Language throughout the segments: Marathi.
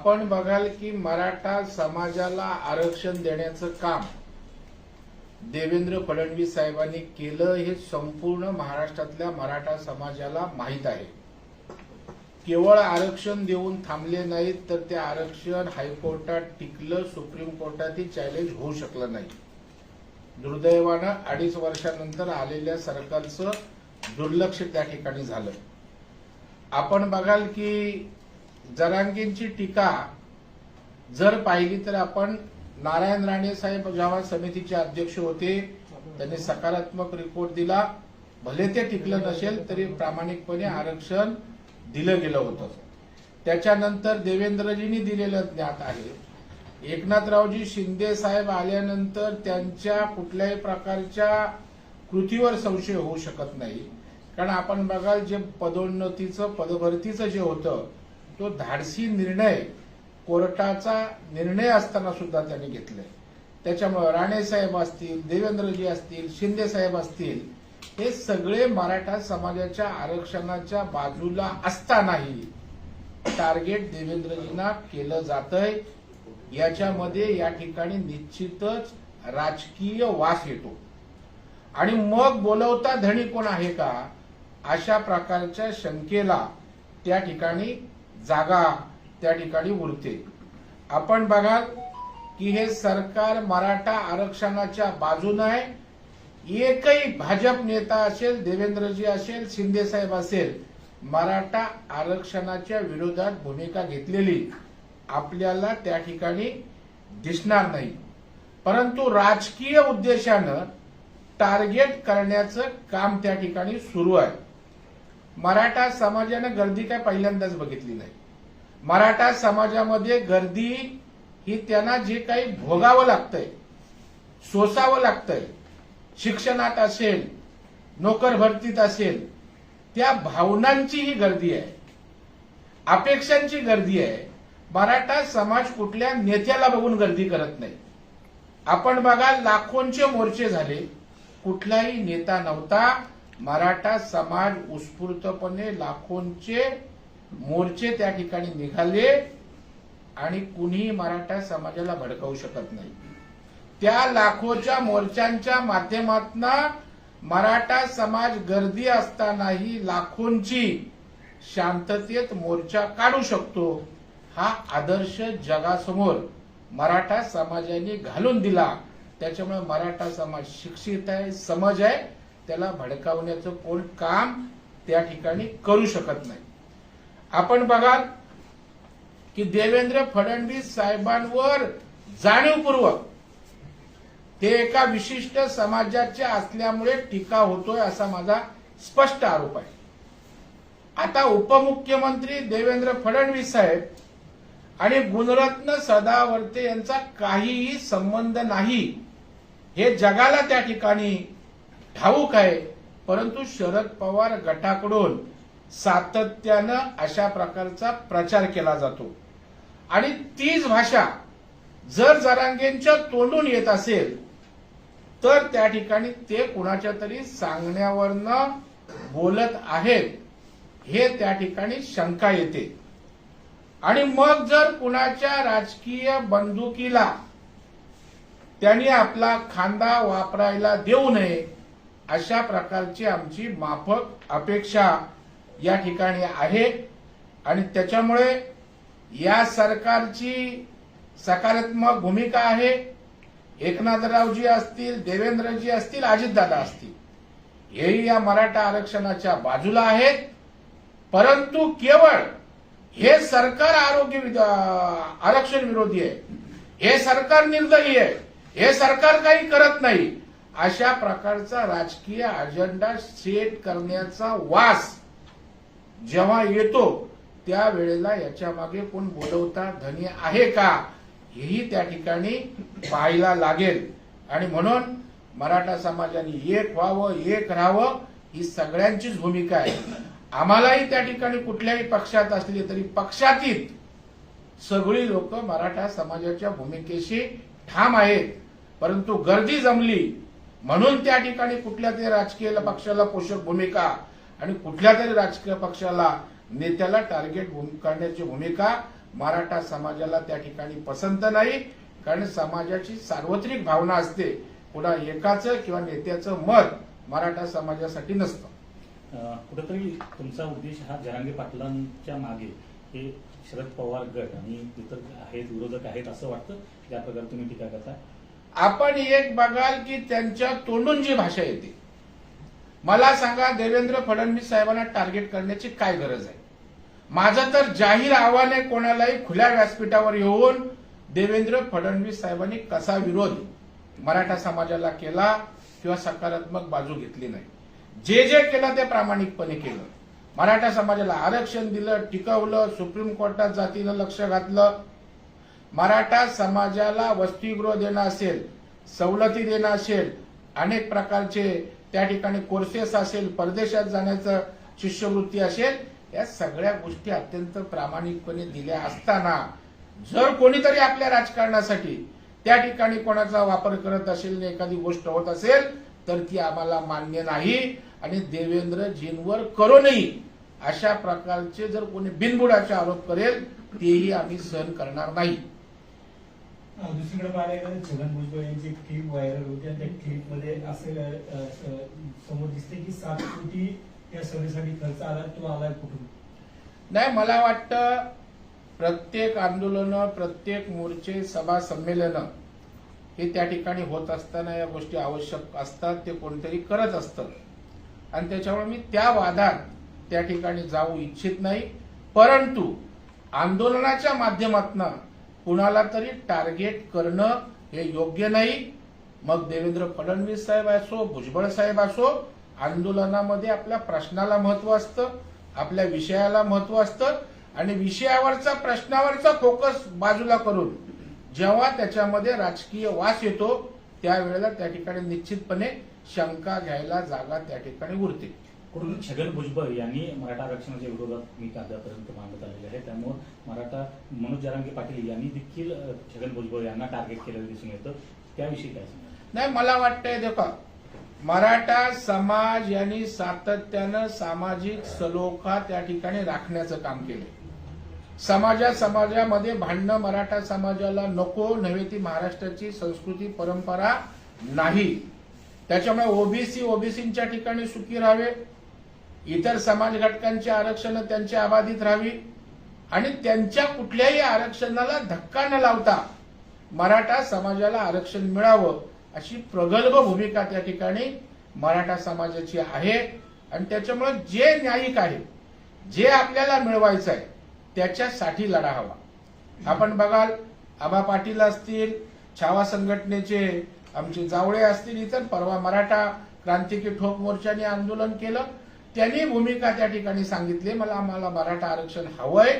आपण बघाल की मराठा समाजाला आरक्षण देण्याचं काम देवेंद्र फडणवीस साहेबांनी केलं हे संपूर्ण महाराष्ट्रातल्या मराठा समाजाला माहीत आहे। केवळ आरक्षण देऊन थांबले नाहीत तर ते आरक्षण हायकोर्टात टिकलं, सुप्रीम कोर्टातही चॅलेंज होऊ शकलं नाही। दुर्दैवानं 2.5 वर्षानंतर आलेल्या सरकारचं दुर्लक्ष त्या ठिकाणी झालं। आपण बघाल की जरांगेंची टीका जर पाहिली तर आपण नारायण राणे साहेब जेव्हा समितीचे अध्यक्ष होते त्यांनी सकारात्मक रिपोर्ट दिला, भले ते टिकलं नसेल तरी प्रामाणिकपणे आरक्षण दिलं गेलं होतं। त्याच्यानंतर देवेंद्रजींनी दिलेलं ज्ञात आहे। एकनाथरावजी शिंदे साहेब आल्यानंतर त्यांच्या कुठल्याही प्रकारच्या कृतीवर संशय होऊ शकत नाही, कारण आपण बघाल जे पदोन्नतीचं पदभरतीचं जे होतं तो धाडसी निर्णय कोर्टाचा निर्णय असताना सुद्धा त्यांनी घेतलाय। त्याच्यामुळे राणे साहेब असतील, देवेंद्रजी असतील, शिंदे साहेब असतील, हे सगळे मराठा समाजाच्या आरक्षणाच्या बाजूला असतानाही टार्गेट देवेंद्रजींना केलं जातंय। याच्यामध्ये या ठिकाणी निश्चितच राजकीय वास येतो आणि मग बोलवता धणी कोण आहे का अशा प्रकारच्या शंकेला त्या ठिकाणी जागा त्या ठिकाणी उरते। आपण बघाल की हे सरकार मराठा आरक्षणाच्या बाजूने आहे। एकही भाजप नेता असेल, देवेंद्रजी असेल, शिंदे साहेब असेल, मराठा आरक्षणाच्या विरोधात भूमिका घेतलेली आपल्याला त्या ठिकाणी दिसणार नाही, परंतु राजकीय उद्देशानं टार्गेट करण्याचं काम त्या ठिकाणी सुरू आहे। मराठा समाजानं गर्दी काय पहिल्यांदाच बघितली नाही। मराठा समाजामध्ये गर्दी ही त्यांना जे काही भोगावं लागतंय, सोसावं लागतंय, शिक्षणात असेल, नोकर भरतीत असेल, त्या भावनांची ही गर्दी आहे, अपेक्षांची गर्दी आहे। मराठा समाज कुठल्या नेत्याला बघून गर्दी करत नाही। आपण बघा लाखोंचे मोर्चे झाले, कुठलाही नेता नव्हता, मराठा समाज उत्स्फूर्तपणे लाखोंचे मोर्चे त्या ठिकाणी निघाले आणि कुणीही मराठा समाजाला भडकवू शकत नाही। त्या लाखोच्या मोर्चांच्या माध्यमातून मराठा समाज गर्दी असतानाही लाखोंची शांततेत मोर्चा काढू शकतो। हा आदर्श जगासमोर मराठा समाजाने घालून दिला। त्याच्यामुळे मराठा समाज शिक्षित आहे, समज आहे, त्याला भडकावण्याचं कोण काम त्या ठिकाणी करू शकत नाही। आपण बघाल की देवेंद्र फडणवीस साहेबांवर जाणीवपूर्वक ते एका विशिष्ट समाजाचे असल्यामुळे टीका होतोय असा माझा स्पष्ट आरोप आहे। आता उपमुख्यमंत्री देवेंद्र फडणवीस साहेब आणि गुणरत्न सदावर्ते यांचा काहीही संबंध नाही हे जगाला त्या ठिकाणी ठाऊक आहे, परंतु शरद पवार गटाकडून सातत्यानं अशा प्रकारचा प्रचार केला जातो आणि तीच भाषा जर जरांगेंच्या तोंडून येत असेल तर त्या ठिकाणी ते कुणाच्या तरी सांगण्यावरनं बोलत आहेत हे त्या ठिकाणी शंका येते। आणि मग जर कुणाच्या राजकीय बंदुकीला त्यांनी आपला खांदा वापरायला देऊ नये अशा प्रकारची आमची माफक अपेक्षा या ठिकाणी आहे। आणि त्याच्यामुळे या सरकारची सकारात्मक भूमिका आहे। एकनाथरावजी असतील, देवेंद्रजी असतील, अजितदादा असतील, हेही या मराठा आरक्षणाच्या बाजूला आहेत, परंतु केवळ हे सरकार आरक्षण विरोधी आहे, हे सरकार निर्दयी आहे, हे सरकार काही करत नाही अशा प्रकारचा राजकीय अजेंडा सेट करण्याचा वास जेव्हा येतो त्यावेळेला याच्या मागे कोण बोलवता धनी आहे का हेही त्या ठिकाणी पाहायला लागेल। आणि म्हणून मराठा समाजाने एक व्हावं, एक राहावं ही सगळ्यांचीच भूमिका आहे। आम्हालाही त्या ठिकाणी कुठल्याही पक्षात असले तरी पक्षातीत सगळी लोक मराठा समाजाच्या भूमिकेशी ठाम आहेत, परंतु गर्दी जमली म्हणून त्या ठिकाणी कुठल्या तरी राजकीय पक्षाला पोषक भूमिका आणि कुठल्या तरी राजकीय पक्षाला नेत्याला टार्गेट करण्याची भूमिका मराठा समाजाला त्या ठिकाणी पसंत नाही, कारण समाजाची सार्वत्रिक भावना असते. कुणा एकाचं किंवा नेत्याचं मत मराठा समाजासाठी नसतं. कुठेतरी तुमचा उद्देश हा जरांगे पाटलांच्या मागे हे शरद पवार गट आणि इतर आहेत, विरोधक आहेत असं वाटतं, ज्या प्रकारे तुम्ही टीका करता? आपण एक बघाल की त्यांच्या तोंडून जी भाषा येते, मला सांगा देवेंद्र फडणवीस साहेबांना टार्गेट करण्याची काय गरज आहे? माझं तर जाहीर आव्हान आहे कोणालाही खुल्या व्यासपीठावर येऊन देवेंद्र फडणवीस साहेबांनी कसा विरोध मराठा समाजाला केला किंवा सकारात्मक बाजू घेतली नाही. जे केलं ते प्रामाणिकपणे केलं. मराठा समाजाला आरक्षण दिलं, टिकवलं, सुप्रीम कोर्टात जातीनं लक्ष घातलं. मराठा समाजाला वसतिगृह देणं असेल, सवलती देणं असेल, अनेक प्रकारचे त्या ठिकाणी कोर्सेस असेल, परदेशात जाण्याचं शिष्यवृत्ती असेल, या सगळ्या गोष्टी अत्यंत प्रामाणिकपणे दिल्या असताना जर कोणीतरी आपल्या राजकारणासाठी त्या ठिकाणी कोणाचा वापर करत असेल आणि एखादी गोष्ट होत असेल तर ती आम्हाला मान्य नाही. आणि देवेंद्रजींवर करूनही अशा प्रकारचे जर कोणी बिनबुडाचे आरोप करेल तेही आम्ही सहन करणार नाही. दुसरीकडे पाहायला गेलं छगन भुजबळ यांची एक क्लिप व्हायरल होती आणि त्या क्लिपमध्ये असं समोर दिसते की 7 कोटी या सभेसाठी खर्च आला. तो आलाय कुठून? नाही, मला वाटतं प्रत्येक आंदोलन, प्रत्येक मोर्चे, सभा, संमेलन हे त्या ठिकाणी होत असताना या गोष्टी आवश्यक असतात, ते कोणतरी करत असतं आणि त्याच्यामुळे मी त्या वादात त्या ठिकाणी जाऊ इच्छित नाही. परंतु आंदोलनाच्या माध्यमातून कुणाला तरी टार्गेट करणं हे योग्य नाही. मग देवेंद्र फडणवीस साहेब असो, भुजबळ साहेब असो, आंदोलनामध्ये आपल्या प्रश्नाला महत्व असतं, आपल्या विषयाला महत्व असतं आणि विषयावरचा, प्रश्नावरचा फोकस बाजूला करून जेव्हा त्याच्यामध्ये राजकीय वास येतो त्यावेळेला त्या ठिकाणी निश्चितपणे शंका घ्यायला जागा त्या ठिकाणी उरते. कुठून छगन भुजबळ यांनी मराठा आरक्षणाच्या विरोधात मी कायद्यापर्यंत मांडत आलेले आहे, त्यामुळे मराठा मनोज जरांगे पाटील यांनी देखील छगन भुजबळ यांना टार्गेट केलेलं दिसून येतं. त्याविषयी काय सांगा? नाही, मला वाटतंय देखा मराठा समाज यांनी सातत्यानं सामाजिक सलोखा त्या ठिकाणी राखण्याचं काम केलं. समाजामध्ये भांडणं मराठा समाजाला नको नव्हे, ती महाराष्ट्राची संस्कृती परंपरा नाही. त्याच्यामुळे ओबीसींच्या ठिकाणी सुखी राहावे, इतर समाज घटकांची आरक्षण त्यांची अबाधित राहावी आणि त्यांच्या कुठल्याही आरक्षणाला धक्का न लावता मराठा समाजाला आरक्षण मिळावं अशी प्रगल्भ भूमिका त्या ठिकाणी मराठा समाजाची आहे. आणि त्याच्यामुळे जे न्यायिक आहे, जे आपल्याला मिळवायचं आहे त्याच्यासाठी लढा हवा. आपण बघाल आबा पाटील असतील, छावा संघटनेचे आमचे जावळे असतील, इतर परवा मराठा क्रांतिकी ठोक मोर्चाने आंदोलन केलं, त्यांनी भूमिका त्या ठिकाणी सांगितली, आम्हाला मराठा आरक्षण हवंय,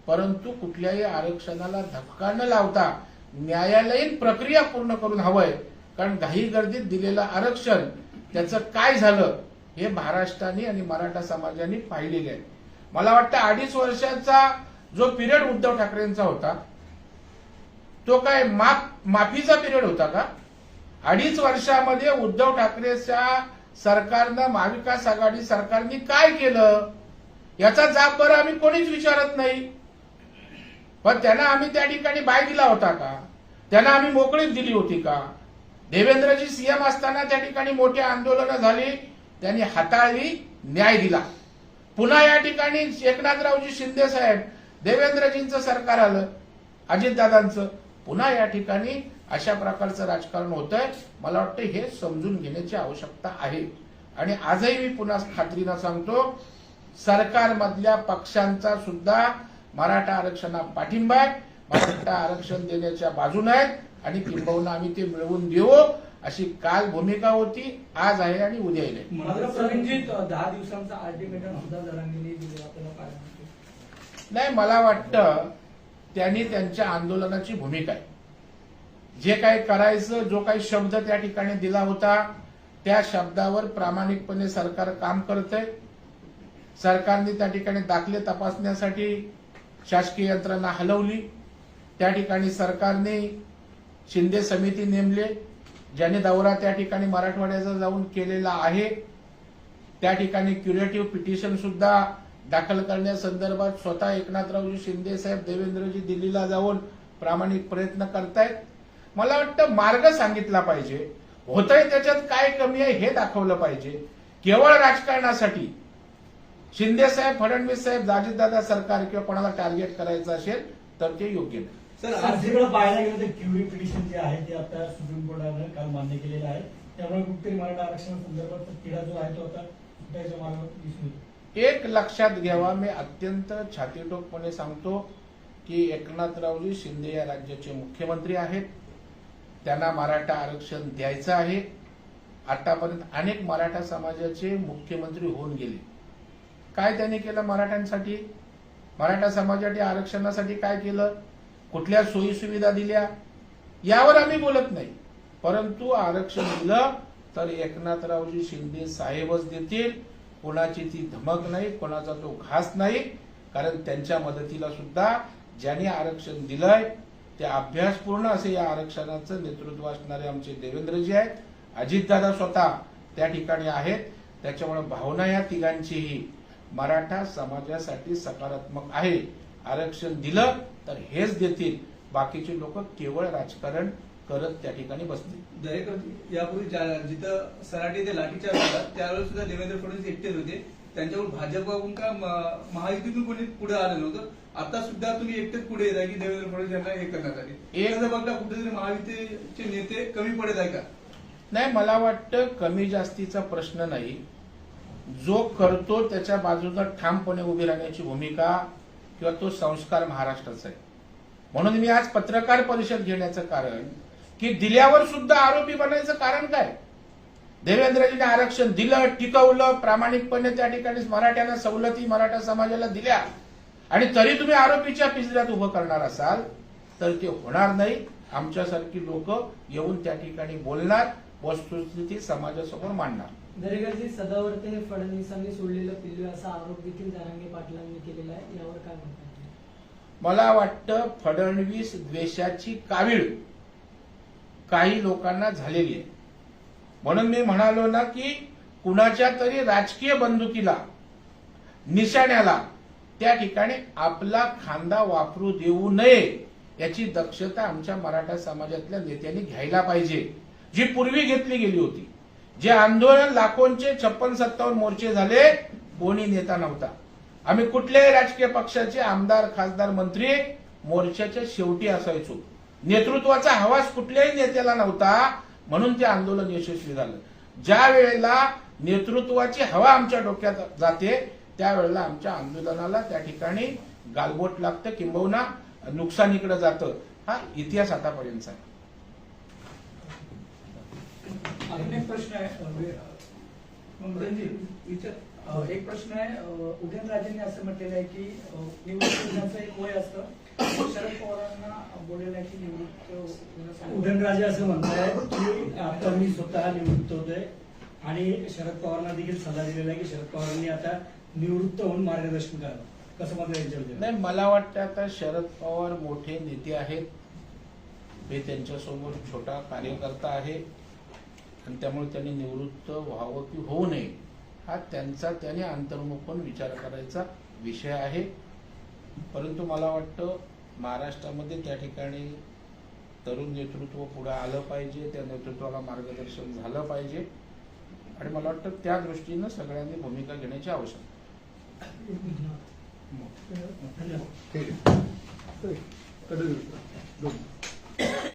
परंतु कुठल्याही आरक्षणाला धक्का न लावता न्यायालयीन प्रक्रिया पूर्ण करून हवंय. कारण घाई गर्दीत दिलेलं आरक्षण त्याचं काय झालं हे महाराष्ट्राने आणि मराठा समाजाने पाहिलेलं आहे. मला वाटतं 2.5 वर्षाचा जो पिरियड उद्धव ठाकरेंचा होता तो काय माफीचा पिरियड होता का? 2.5 वर्षामध्ये उद्धव ठाकरेच्या सरकारनं, महाविकास आघाडी सरकारने काय केलं याचा जाब बरं आम्ही कोणीच विचारत नाही. पण त्यांना आम्ही त्या ठिकाणी बाय दिला होता का? त्यांना आम्ही मोकळीक दिली होती का? देवेंद्रजी सीएम असताना त्या ठिकाणी मोठी आंदोलनं झाली, त्यांनी हाताळली, न्याय दिला. पुन्हा या ठिकाणी एकनाथरावजी शिंदे साहेब, देवेंद्रजींचं सरकार आलं, अजितदादांचं, पुन्हा या ठिकाणी अशा प्रकारचं राजकारण होतंय. मला वाटतं हे समजून घेण्याची आवश्यकता आहे. आणि आजही मी पुन्हा खात्रीनं सांगतो, सरकारमधल्या पक्षांचा सुद्धा मराठा आरक्षणा पाठिंबा आहे, मराठा आरक्षण देण्याच्या बाजूने आहेत आणि किंबहुना आम्ही ते मिळवून देऊ अशी काल भूमिका होती, आज आहे आणि उद्या येईल. प्रवीणजी 10 दिवसांचा अल्टिमेटम सुद्धा जरांगेंनी दिले, आपल्याला काय नाही, मला वाटतं त्यांनी त्यांच्या आंदोलनाची भूमिका आहे, जे काही करायचं, जो काही शब्द त्या ठिकाणी दिला होता त्या शब्दावर प्रामाणिकपणे सरकार काम करतंय. सरकारने त्या ठिकाणी दाखले तपासण्यासाठी शासकीय यंत्रणा हलवली, त्या ठिकाणी सरकारने शिंदे समिती नेमले, ज्याने दौरा त्या ठिकाणी मराठवाड्याचा जाऊन केलेला आहे. त्या ठिकाणी क्युरेटिव्ह पिटिशन सुद्धा दाखल करण्यासंदर्भात स्वतः एकनाथरावजी शिंदे साहेब देवेंद्रजी दिल्लीला जाऊन प्रामाणिक प्रयत्न करतायत. मला वाटतं मार्ग सांगितला पाहिजे, होतंय त्याच्यात काय कमी आहे हे दाखवलं पाहिजे. केवळ राजकारणासाठी शिंदे साहेब, फडणवीस साहेब, अजितदादा सरकार किंवा कोणाला टार्गेट करायचं असेल तर ते योग्य नाही. सर दुसरीकडे पाहायला गेलं तर क्युरी पिटिशन जे आहे ते आता सुप्रीम कोर्टानं काल मान्य केलेलं आहे. त्यामुळे कुठेतरी मराठा आरक्षणासंदर्भात तिढा जो आहे तो आता सुटायच्या मार्गावर दिसून येतो. एक लक्षात घ्यावा, मी अत्यंत छातीटोकपणे सांगतो की एकनाथरावजी शिंदे या राज्याचे मुख्यमंत्री आहेत. त्यांना मराठा आरक्षण द्यायचं आहे. आतापर्यंत अनेक मराठा समाजाचे मुख्यमंत्री होऊन गेले. काय त्यांनी केलं मराठ्यांसाठी? मराठा समाजासाठी आरक्षणासाठी काय केलं? कुठल्या सोयी सुविधा दिल्या? यावर आम्ही बोलत नाही. परंतु आरक्षण दिलं तर एकनाथरावजी शिंदे साहेबच देतील. कोणाची ती धमक नाही, कोणाचा तो घास नाही. कारण त्यांच्या मदतीला सुद्धा ज्यांनी आरक्षण दिलंय ते अभ्यासपूर्ण असे या आरक्षणाचं नेतृत्व असणारे आमचे देवेंद्रजी आहेत. अजितदादा स्वतः त्या ठिकाणी आहेत. त्याच्यामुळे भावना या तिघांचीही मराठा समाजासाठी सकारात्मक आहे. आरक्षण दिलं तर हेच देतील. बाकीचे लोक केवळ राजकारण करत त्या ठिकाणी बसतील. दरेकर यापूर्वी जिथं सराटी ते लाठीच्या झाला त्यावेळेस सुद्धा देवेंद्र फडणवीस एकटेच होते. त्यांच्यावर भाजपकडून का महायुतीतून कोणी पुढे आलं नव्हतं. आता सुद्धा तुम्ही एकटेच पुढे येत आहे की देवेंद्र फडणवीस यांना हे करण्यात आले. एक बघता कुठेतरी महायुतीचे नेते कमी पडत आहे का? नाही, मला वाटतं कमी जास्तीचा प्रश्न नाही. जो करतो त्याच्या बाजूला ठामपणे उभी राहण्याची भूमिका किंवा तो संस्कार महाराष्ट्राचा आहे. म्हणून मी आज पत्रकार परिषद घेण्याचं कारण की दिल्यावर सुद्धा आरोपी बनायचं कारण काय? देवेंद्रजीने आरक्षण दिलं, टिकवलं, प्रामाणिकपणे त्या ठिकाणी मराठ्यांना सवलती मराठा समाजाला दिल्या आणि तरी तुम्ही आरोपीच्या पिंजऱ्यात उभं करणार असाल तर ते होणार नाही. आमच्यासारखी लोक येऊन त्या ठिकाणी बोलणार, वस्तुस्थिती समाजासमोर मांडणार. दरेकरजी, सदावर्ते फडणवीसांनी सोडलेलं पिल्लू असा आरोप देखील जरांगे पाटलांनी केलेला आहे. यावर काय म्हणतात? मला वाटतं फडणवीस द्वेषाची कावीळ काही लोकांना झालेली आहे. म्हणून मी म्हणालो ना की कुणाच्या तरी राजकीय बंदुकीला, निशाण्याला त्या ठिकाणी आपला खांदा वापरू देऊ नये याची दक्षता आमच्या मराठा समाजातल्या नेत्यांनी घ्यायला पाहिजे. जी पूर्वी घेतली गेली होती. जे आंदोलन लाखोंचे 56-57 मोर्चे झाले, कोणी नेता नव्हता. आम्ही कुठल्याही राजकीय पक्षाचे आमदार, खासदार, मंत्री मोर्चाच्या शेवटी असायचो. नेतृत्वाचा हवास कुठल्याही नेत्याला नव्हता. म्हणून ते आंदोलन यशस्वी झालं. ज्या वेळेला नेतृत्वाची हवा आमच्या डोक्यात जाते त्यावेळेला आमच्या आंदोलनाला त्या ठिकाणी गालबोट लागतं, किंबहुना नुकसानीकडे जातं. हा इतिहास आतापर्यंतचा आहे. अजून एक प्रश्न आहे एक प्रश्न आहे. उदयनराजेंनी असं म्हटलेलं आहे की निवृत्त होण्याचं एक वय असतं. शरद पवारांना बोललेलं आहे की निवृत्त उदयनराजे असं म्हणतायत की आता मी स्वतः निवृत्त होतोय आणि शरद पवारांना देखील सल्ला दिलेला आहे की शरद पवारांनी आता निवृत्त होऊन मार्गदर्शन करावं. कसं म्हणलं यांच्याबद्दल? नाही, मला वाटतं आता शरद पवार मोठे नेते आहेत. मी त्यांच्यासमोर छोटा कार्यकर्ता आहे आणि त्यामुळे त्यांनी निवृत्त व्हावं की होऊ नये हा त्यांचा त्याने अंतर्मुखून विचार करायचा विषय आहे. परंतु मला वाटतं महाराष्ट्रामध्ये त्या ठिकाणी तरुण नेतृत्व पुढे आलं पाहिजे. त्या नेतृत्वाला मार्गदर्शन झालं पाहिजे आणि मला वाटतं त्या दृष्टीनं सगळ्यांनी भूमिका घेण्याची आवश्यकता धन्यवाद. ठीक आहे.